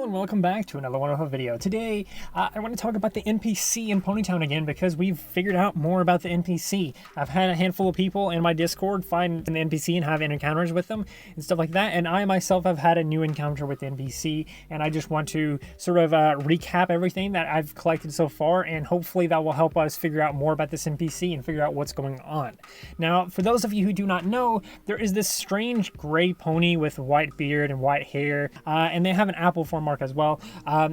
Hello and welcome back to another wonderful video. Today, I want to talk about the NPC in Ponytown again because we've figured out more about the NPC. I've had a handful of people in my Discord find the NPC and have encounters with them and stuff like that, and I myself have had a new encounter with the NPC, and I just want to sort of recap everything that I've collected so far, and hopefully that will help us figure out more about this NPC and figure out what's going on. Now, for those of you who do not know, there is this strange gray pony with white beard and white hair, and they have an apple form mark as well.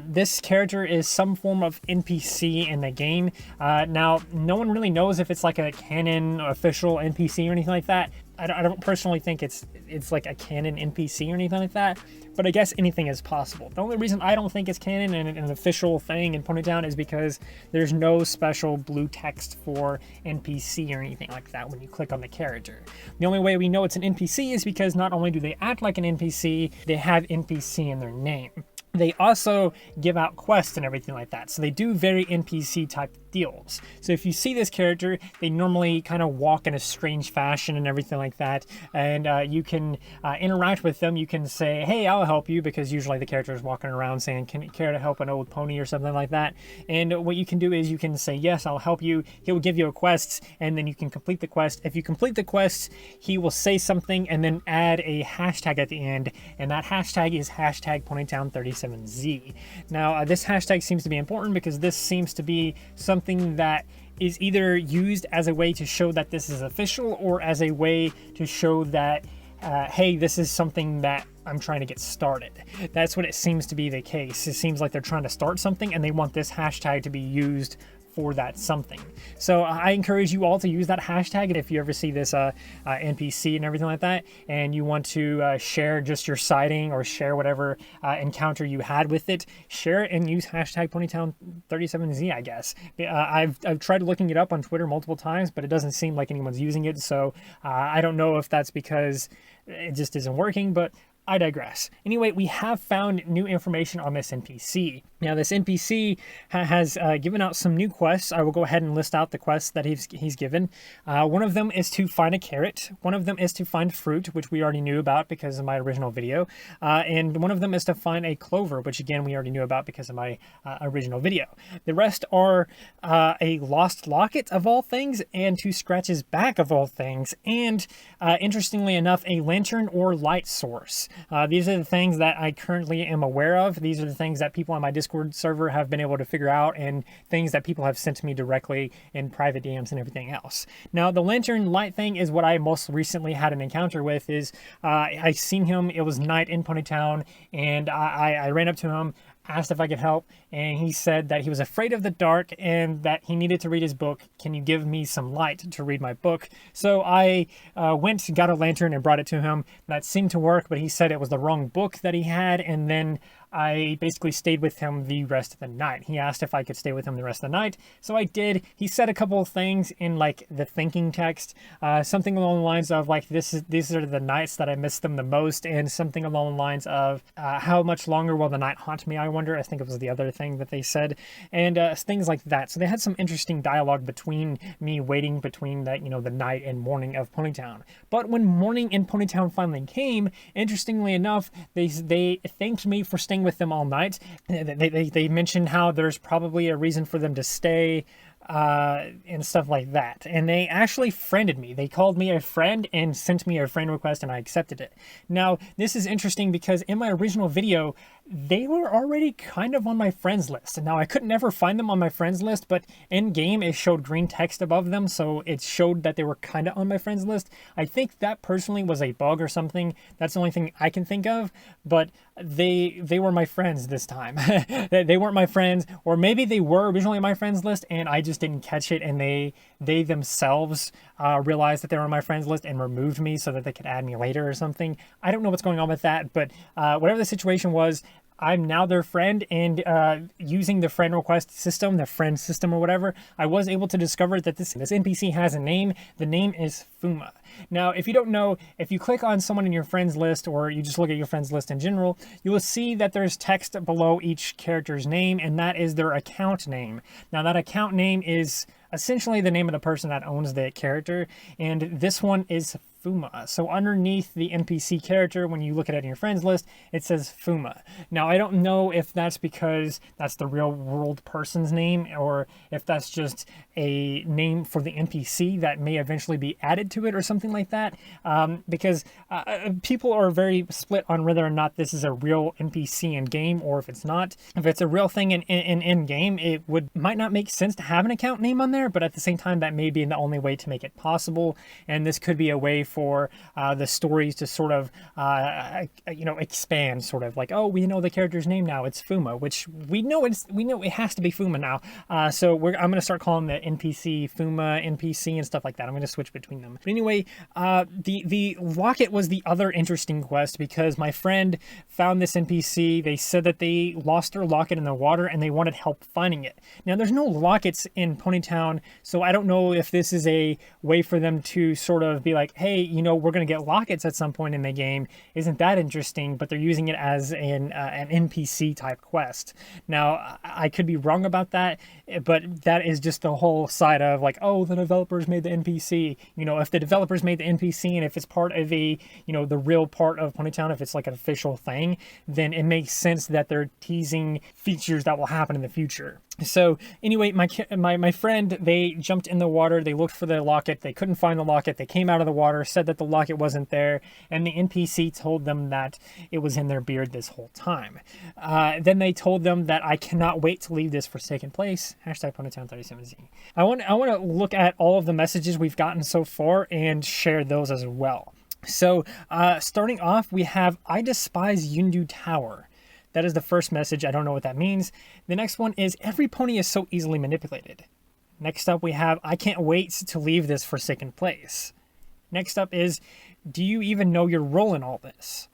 This character is some form of NPC in the game. Now, no one really knows if it's like a canon official NPC or anything like that. I don't personally think it's like a canon NPC or anything like that, but I guess anything is possible. The only reason I don't think it's canon and an official thing in Ponytown is because there's no special blue text for NPC or anything like that when you click on the character. The only way we know it's an NPC is because not only do they act like an NPC, they have NPC in their name. They also give out quests and everything like that. So they do very NPC type deals. So if you see this character, they normally kind of walk in a strange fashion and everything like that. And you can interact with them. You can say, hey, I'll help you, because usually the character is walking around saying, can you care to help an old pony or something like that? And what you can do is you can say, yes, I'll help you. He will give you a quest, and then you can complete the quest. If you complete the quest, he will say something and then add a hashtag at the end. And that hashtag is hashtag Ponytown37Z. Now, this hashtag seems to be important because this seems to be something that is either used as a way to show that this is official or as a way to show that, hey, this is something that I'm trying to get started. That's what it seems to be the case. It seems like they're trying to start something and they want this hashtag to be used for that something. So I encourage you all to use that hashtag, and if you ever see this NPC and everything like that, and you want to share just your sighting or share whatever encounter you had with it, share it and use hashtag Ponytown37Z, I guess. I've tried looking it up on Twitter multiple times, but it doesn't seem like anyone's using it, so I don't know if that's because it just isn't working, but I digress. Anyway, we have found new information on this NPC. Now, this NPC has given out some new quests. I will go ahead and list out the quests that he's given. One of them is to find a carrot. One of them is to find fruit, which we already knew about because of my original video. And one of them is to find a clover, which again, we already knew about because of my original video. The rest are a lost locket of all things, and to scratch his back of all things, and interestingly enough, a lantern or light source. These are the things that I currently am aware of. These are the things that people on my Discord server have been able to figure out, and things that people have sent to me directly in private DMs and everything else. Now, the lantern light thing is what I most recently had an encounter with. Is I seen him, it was night in Ponytown, and I ran up to him, asked if I could help, and he said that he was afraid of the dark and that he needed to read his book. Can you give me some light to read my book? So I went, got a lantern and brought it to him. That seemed to work, but he said it was the wrong book that he had, and then I basically stayed with him the rest of the night. He asked if I could stay with him the rest of the night, so I did. He said a couple of things in like the thinking text, something along the lines of like, these are the nights that I miss them the most, and something along the lines of how much longer will the night haunt me, I wonder. I think it was the other thing that they said, and things like that. So they had some interesting dialogue between me waiting between that, you know, the night and morning of Ponytown. But when morning in Ponytown finally came, interestingly enough, they thanked me for staying with them all night. They mentioned how there's probably a reason for them to stay and stuff like that. And they actually friended me. They called me a friend and sent me a friend request, and I accepted it. Now, this is interesting because in my original video, they were already kind of on my friends list. And now I could never find them on my friends list, but in game it showed green text above them, so it showed that they were kind of on my friends list. I think that personally was a bug or something. That's the only thing I can think of, but they were my friends this time. They weren't my friends, or maybe they were originally on my friends list and I just didn't catch it, and they themselves realized that they were on my friends list and removed me so that they could add me later or something. I don't know what's going on with that, but whatever the situation was, I'm now their friend, and using the friend request system, the friend system or whatever, I was able to discover that this NPC has a name. The name is Fuma. Now, if you don't know, if you click on someone in your friends list, or you just look at your friends list in general, you will see that there's text below each character's name, and that is their account name. Now, that account name is essentially the name of the person that owns the character, and this one is Fuma. So underneath the NPC character, when you look at it in your friends list, it says Fuma. Now, I don't know if that's because that's the real world person's name, or if that's just a name for the NPC that may eventually be added to it or something like that. Because people are very split on whether or not this is a real NPC in game, or if it's not. If it's a real thing in game, it might not make sense to have an account name on there, but at the same time, that may be the only way to make it possible. And this could be a way for the stories to sort of expand, sort of like, oh, we know the character's name now, it's Fuma, which we know it has to be Fuma now. So I'm going to start calling the NPC Fuma NPC and stuff like that. I'm going to switch between them. But anyway, the locket was the other interesting quest, because my friend found this NPC. They said that they lost their locket in the water and they wanted help finding it. Now, there's no lockets in Ponytown, so I don't know if this is a way for them to sort of be like, hey, we're going to get lockets at some point in the game. Isn't that interesting? But they're using it as an NPC type quest. Now, I could be wrong about that, but that is just the whole side of like, oh, the developers made the NPC. If the developers made the NPC, and if it's part of the real part of Ponytown, if it's like an official thing, then it makes sense that they're teasing features that will happen in the future. So anyway, my friend, they jumped in the water, they looked for the locket, they couldn't find the locket, they came out of the water, said that the locket wasn't there, and the NPC told them that it was in their beard this whole time. Then they told them that I cannot wait to leave this forsaken place, hashtag Ponytown 37Z. I want to look at all of the messages we've gotten so far and share those as well. So starting off, we have, I despise Yundu Tower. That is the first message. I don't know what that means. The next one is, every pony is so easily manipulated. Next up, we have, I can't wait to leave this forsaken place. Next up is, do you even know your role in all this?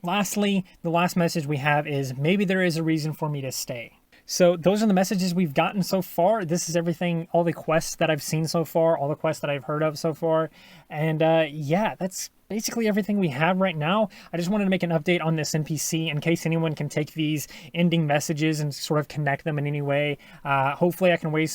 Lastly, the last message we have is, maybe there is a reason for me to stay. So those are the messages we've gotten so far. This is everything, all the quests that I've seen so far, all the quests that I've heard of so far. And yeah, that's basically everything we have right now. I just wanted to make an update on this NPC in case anyone can take these ending messages and sort of connect them in any way. Hopefully I can raise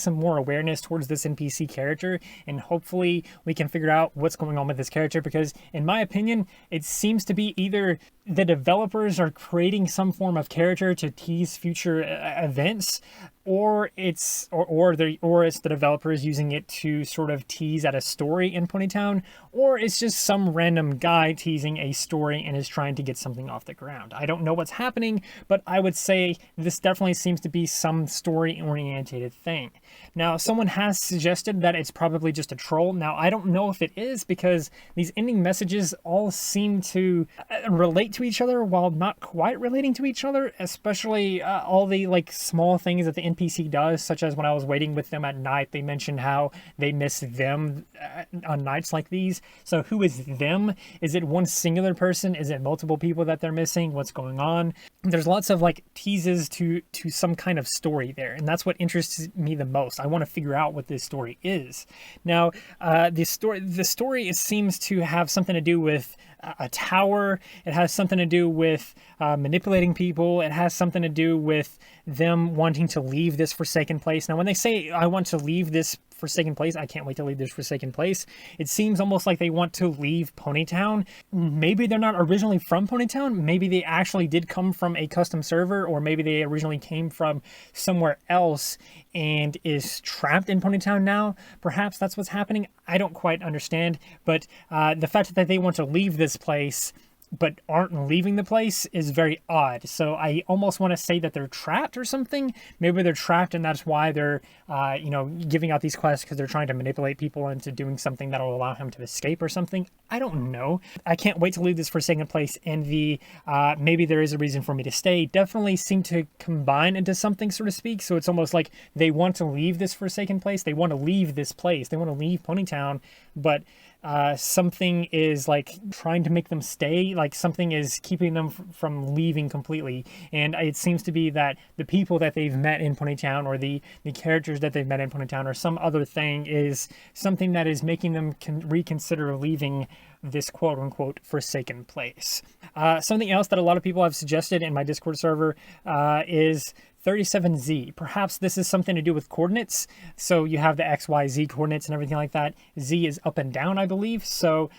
some more awareness towards this NPC character, and hopefully we can figure out what's going on with this character, because in my opinion, it seems to be either the developers are creating some form of character to tease future events, or it's the developers using it to sort of tease at a story in Ponytown, or it's just some random guy teasing a story and is trying to get something off the ground. I don't know what's happening, but I would say this definitely seems to be some story-oriented thing. Now, someone has suggested that it's probably just a troll. Now, I don't know if it is, because these ending messages all seem to relate to each other while not quite relating to each other, especially all the like small things that the NPC does, such as when I was waiting with them at night, they mentioned how they miss them on nights like these. So who is them? Is it one singular person? Is it multiple people that they're missing? What's going on? There's lots of like teases to some kind of story there, and that's what interests me the most. I want to figure out what this story is. Now, the story seems to have something to do with a tower. It has something to do with manipulating people. It has something to do with them wanting to leave this forsaken place. Now, when they say, I want to leave this forsaken place, I can't wait to leave this forsaken place, it seems almost like they want to leave Ponytown. Maybe they're not originally from Ponytown. Maybe they actually did come from a custom server, or maybe they originally came from somewhere else and is trapped in Ponytown now. Perhaps that's what's happening. I don't quite understand, but the fact that they want to leave this place but aren't leaving the place is very odd. So I almost want to say that they're trapped or something. Maybe they're trapped and that's why they're, giving out these quests, because they're trying to manipulate people into doing something that will allow him to escape or something. I don't know. I can't wait to leave this forsaken place, and the maybe there is a reason for me to stay definitely seem to combine into something, so to speak. So it's almost like they want to leave this forsaken place. They want to leave this place. They want to leave Ponytown, but something is like trying to make them stay, like something is keeping them from leaving completely. And it seems to be that the people that they've met in Ponytown, or the characters that they've met in Ponytown, or some other thing, is something that is making them reconsider leaving this quote-unquote forsaken place. Something else that a lot of people have suggested in my Discord server is 37Z. Perhaps this is something to do with coordinates. So you have the X, Y, Z coordinates and everything like that. Z is up and down, I believe. So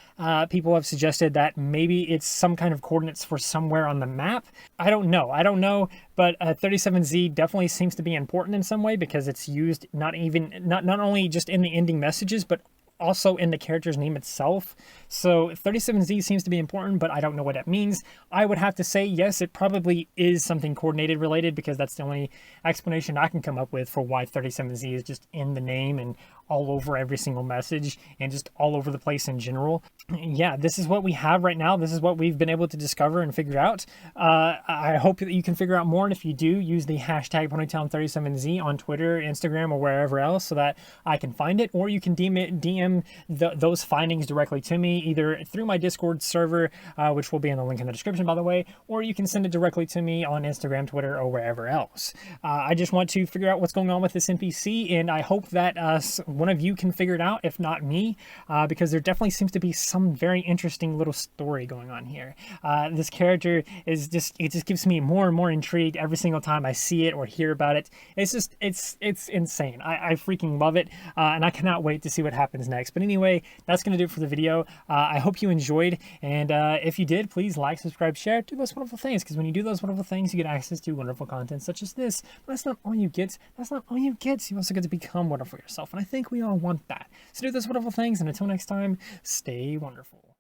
people have suggested that maybe it's some kind of coordinates for somewhere on the map. I don't know, but 37Z definitely seems to be important in some way because it's used not only just in the ending messages, but also in the character's name itself. So 37Z seems to be important, but I don't know what that means. I would have to say yes, it probably is something coordinated related, because that's the only explanation I can come up with for why 37Z is just in the name and all over every single message and just all over the place in general. Yeah, this is what we have right now. This is what we've been able to discover and figure out. I hope that you can figure out more, and if you do, use the hashtag Ponytown37Z on Twitter, Instagram, or wherever else so that I can find it, or you can DM those findings directly to me, either through my Discord server, which will be in the link in the description, by the way, or you can send it directly to me on Instagram, Twitter, or wherever else. I just want to figure out what's going on with this NPC, and I hope that one of you can figure it out, if not me, because there definitely seems to be some very interesting little story going on here. This character is it just gives me more and more intrigued every single time I see it or hear about it. It's insane. I freaking love it, and I cannot wait to see what happens next. But anyway, that's going to do it for the video. I hope you enjoyed, and if you did, please like, subscribe, share, do those wonderful things, because when you do those wonderful things, you get access to wonderful content such as this. But that's not all you get. You also get to become wonderful yourself, and I think we all want that. So do those wonderful things, and until next time, stay wonderful.